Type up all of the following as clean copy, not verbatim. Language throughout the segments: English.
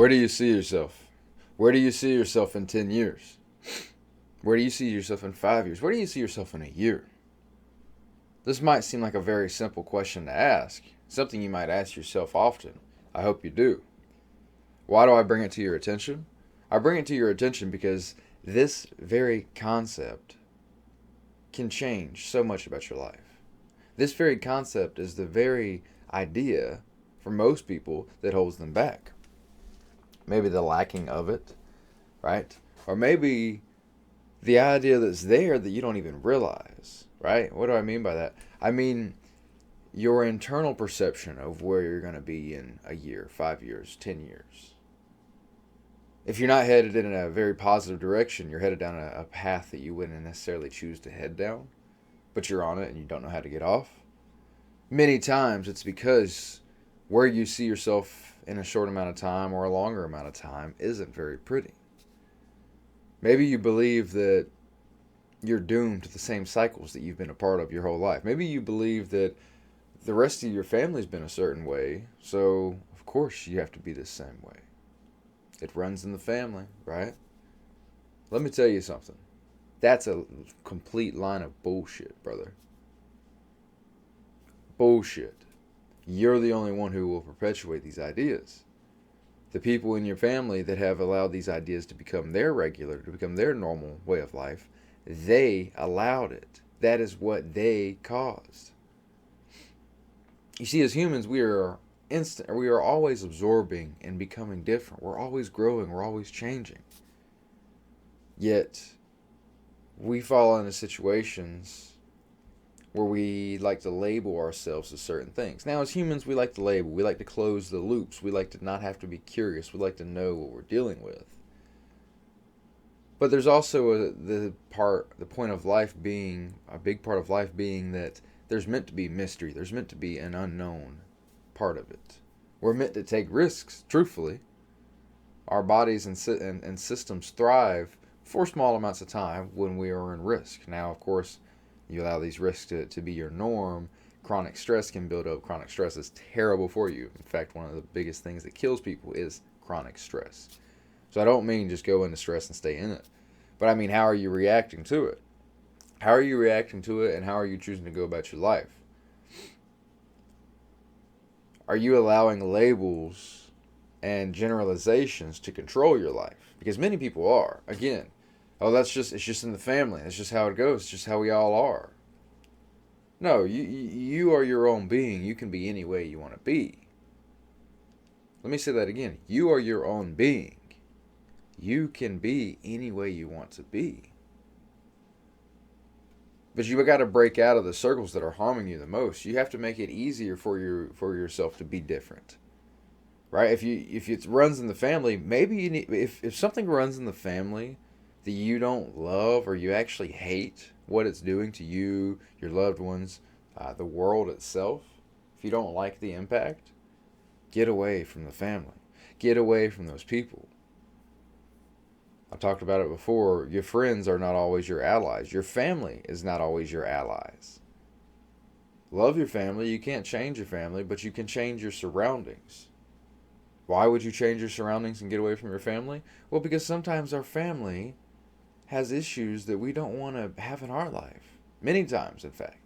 Where do you see yourself? Where do you see yourself in 10 years? Where do you see yourself in 5 years? Where do you see yourself in a year? This might seem like a very simple question to ask, something you might ask yourself often. I hope you do. Why do I bring it to your attention? I bring it to your attention because this very concept can change so much about your life. This very concept is the very idea for most people that holds them back. Maybe the lacking of it, right? Or maybe the idea that's there that you don't even realize, right? What do I mean by that? I mean your internal perception of where you're going to be in a year, 5 years, 10 years. If you're not headed in a very positive direction, you're headed down a path that you wouldn't necessarily choose to head down, but you're on it and you don't know how to get off. Many times it's because where you see yourself in a short amount of time or a longer amount of time isn't very pretty. Maybe you believe that you're doomed to the same cycles that you've been a part of your whole life. Maybe you believe that the rest of your family's been a certain way, so of course you have to be the same way. It runs in the family, right? Let me tell you something. That's a complete line of bullshit, brother. Bullshit. You're the only one who will perpetuate these ideas. The people in your family that have allowed these ideas to become their regular, to become their normal way of life, they allowed it. That is what they caused. You see, as humans, we are always absorbing and becoming different. We're always growing. We're always changing. Yet, we fall into situations where we like to label ourselves as certain things. Now, as humans, we like to label. We like to close the loops. We like to not have to be curious. We like to know what we're dealing with. But there's also the point of life being, a big part of life being that there's meant to be mystery. There's meant to be an unknown part of it. We're meant to take risks, truthfully. Our bodies and systems thrive for small amounts of time when we are in risk. Now, of course, you allow these risks to be your norm. Chronic stress can build up. Chronic stress is terrible for you. In fact, one of the biggest things that kills people is chronic stress. So I don't mean just go into stress and stay in it. But I mean, how are you reacting to it? How are you reacting to it, and how are you choosing to go about your life? Are you allowing labels and generalizations to control your life? Because many people are. Again, it's just in the family. It's just how it goes. It's just how we all are. No, you are your own being. You can be any way you want to be. Let me say that again. You are your own being. You can be any way you want to be. But you've got to break out of the circles that are harming you the most. You have to make it easier for yourself to be different. Right? If it runs in the family, maybe you need, if something runs in the family that you don't love or you actually hate what it's doing to you, your loved ones, the world itself, if you don't like the impact, get away from the family. Get away from those people. I talked about it before. Your friends are not always your allies. Your family is not always your allies. Love your family. You can't change your family, but you can change your surroundings. Why would you change your surroundings and get away from your family? Well, because sometimes our family has issues that we don't want to have in our life. Many times, in fact.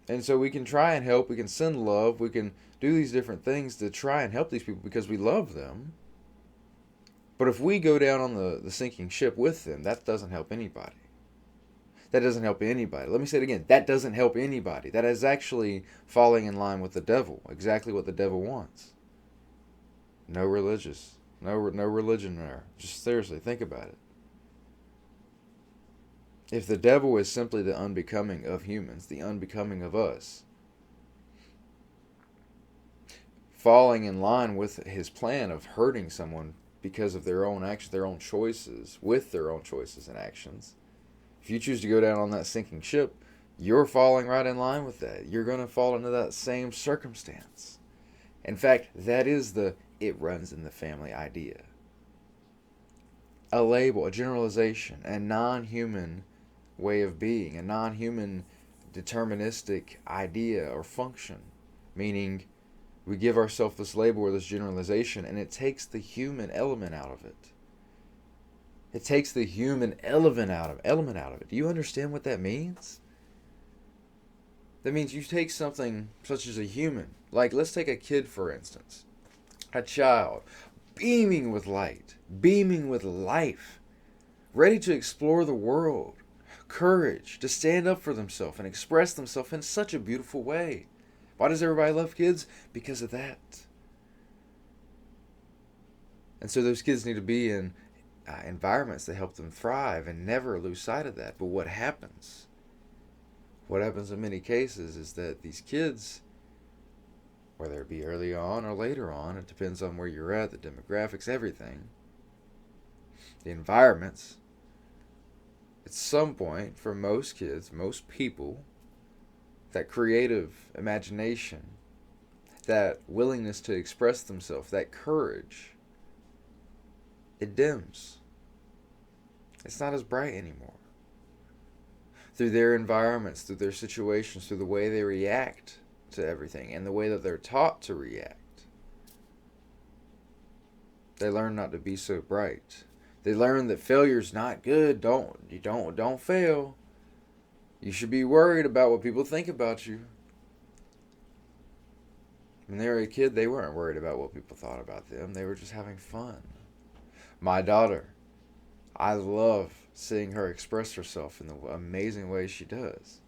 And so we can try and help. We can send love. We can do these different things to try and help these people because we love them. But if we go down on the sinking ship with them, that doesn't help anybody. That doesn't help anybody. Let me say it again. That doesn't help anybody. That is actually falling in line with the devil. Exactly what the devil wants. No religion there. Just seriously, think about it. If the devil is simply the unbecoming of humans, the unbecoming of us, falling in line with his plan of hurting someone because of their own actions, their own choices, with their own choices and actions. If you choose to go down on that sinking ship, you're falling right in line with that. You're going to fall into that same circumstance. In fact, that is the it runs in the family idea. A label, a generalization, a non-human way of being, a non-human deterministic idea or function, meaning We give ourselves this label or this generalization, and it takes the human element out of it. It takes the human element out of it. Do you understand what that means? That means you take something such as a human. Like, let's take a kid, for instance. A child, beaming with light, beaming with life, ready to explore the world, courage to stand up for themselves and express themselves in such a beautiful way. Why does everybody love kids? Because of that. And so those kids need to be in environments that help them thrive and never lose sight of that. But what happens? What happens in many cases is that these kids, whether it be early on or later on, it depends on where you're at, the demographics, everything, the environments, at some point, for most kids, most people, that creative imagination, that willingness to express themselves, that courage, it dims. It's not as bright anymore. Through their environments, through their situations, through the way they react to everything, and the way that they're taught to react, they learn not to be so bright. They learn that failure's not good. Don't fail. You should be worried about what people think about you. When they were a kid, they weren't worried about what people thought about them. They were just having fun. My daughter, I love seeing her express herself in the amazing way she does.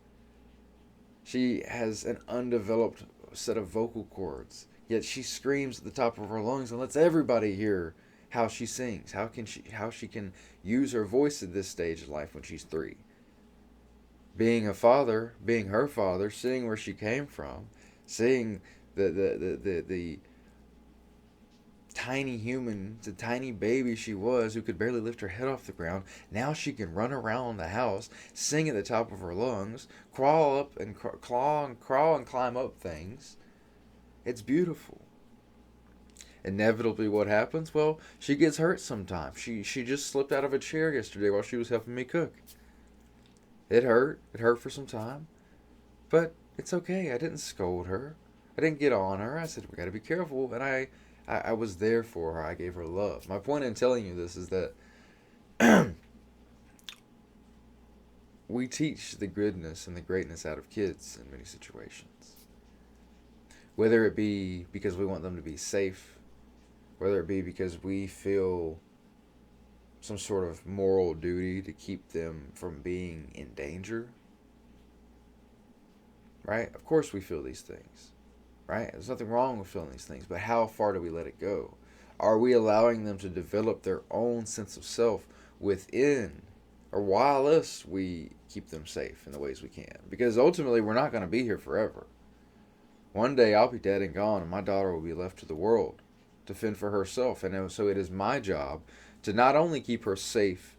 She has an undeveloped set of vocal cords, yet she screams at the top of her lungs and lets everybody hear how she sings, how she can use her voice at this stage of life when she's 3. Being a father, being her father, seeing where she came from, seeing the tiny human, the tiny baby she was who could barely lift her head off the ground. Now she can run around the house, sing at the top of her lungs, crawl up and crawl and climb up things. It's beautiful. Inevitably, what happens? Well, she gets hurt sometimes. She just slipped out of a chair yesterday while she was helping me cook. It hurt. It hurt for some time. But it's okay. I didn't scold her. I didn't get on her. I said, we got to be careful. And I was there for her. I gave her love. My point in telling you this is that we teach the goodness and the greatness out of kids in many situations. Whether it be because we want them to be safe, whether it be because we feel some sort of moral duty to keep them from being in danger. Right? Of course we feel these things. Right? There's nothing wrong with feeling these things, but how far do we let it go? Are we allowing them to develop their own sense of self within, or while us we keep them safe in the ways we can? Because ultimately we're not going to be here forever. One day I'll be dead and gone, and my daughter will be left to the world to fend for herself. And so it is my job to not only keep her safe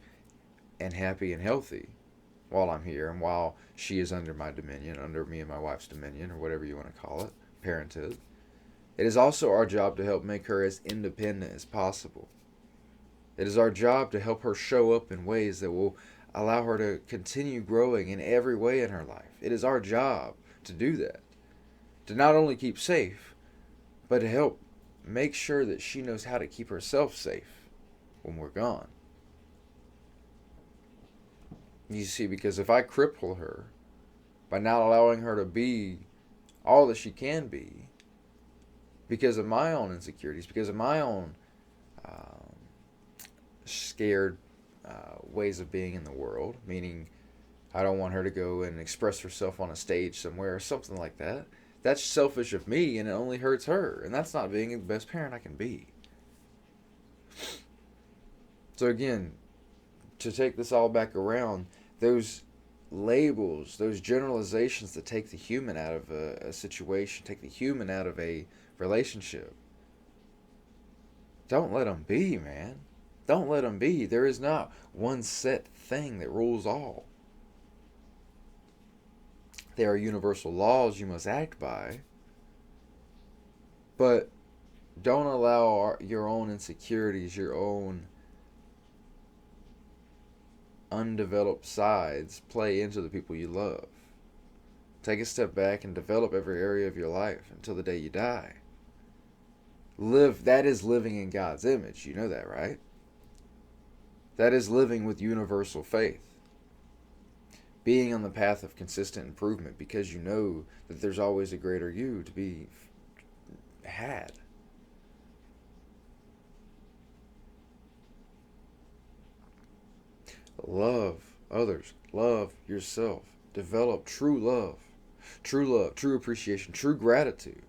and happy and healthy while I'm here and while she is under my dominion, under me and my wife's dominion, or whatever you want to call it, parenthood. It is also our job to help make her as independent as possible. It is our job to help her show up in ways that will allow her to continue growing in every way in her life. It is our job to do that. To not only keep safe, but to help make sure that she knows how to keep herself safe when we're gone. You see, because if I cripple her by not allowing her to be all that she can be, because of my own insecurities, because of my own scared ways of being in the world, meaning I don't want her to go and express herself on a stage somewhere or something like that. That's selfish of me, and it only hurts her, and that's not being the best parent I can be. So again, to take this all back around, those labels, those generalizations that take the human out of a situation, take the human out of a relationship, don't let them be, man. Don't let them be. There is not one set thing that rules all. There are universal laws you must act by, but don't allow your own insecurities, your own undeveloped sides play into the people you love. Take a step back and develop every area of your life until the day you die. That is living in God's image. You know that, right? That is living with universal faith. Being on the path of consistent improvement because you know that there's always a greater you to be had. Love others. Love yourself. Develop true love. True love, true appreciation, true gratitude.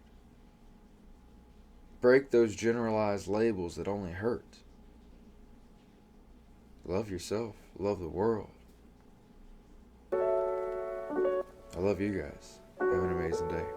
Break those generalized labels that only hurt. Love yourself. Love the world. I love you guys. Have an amazing day.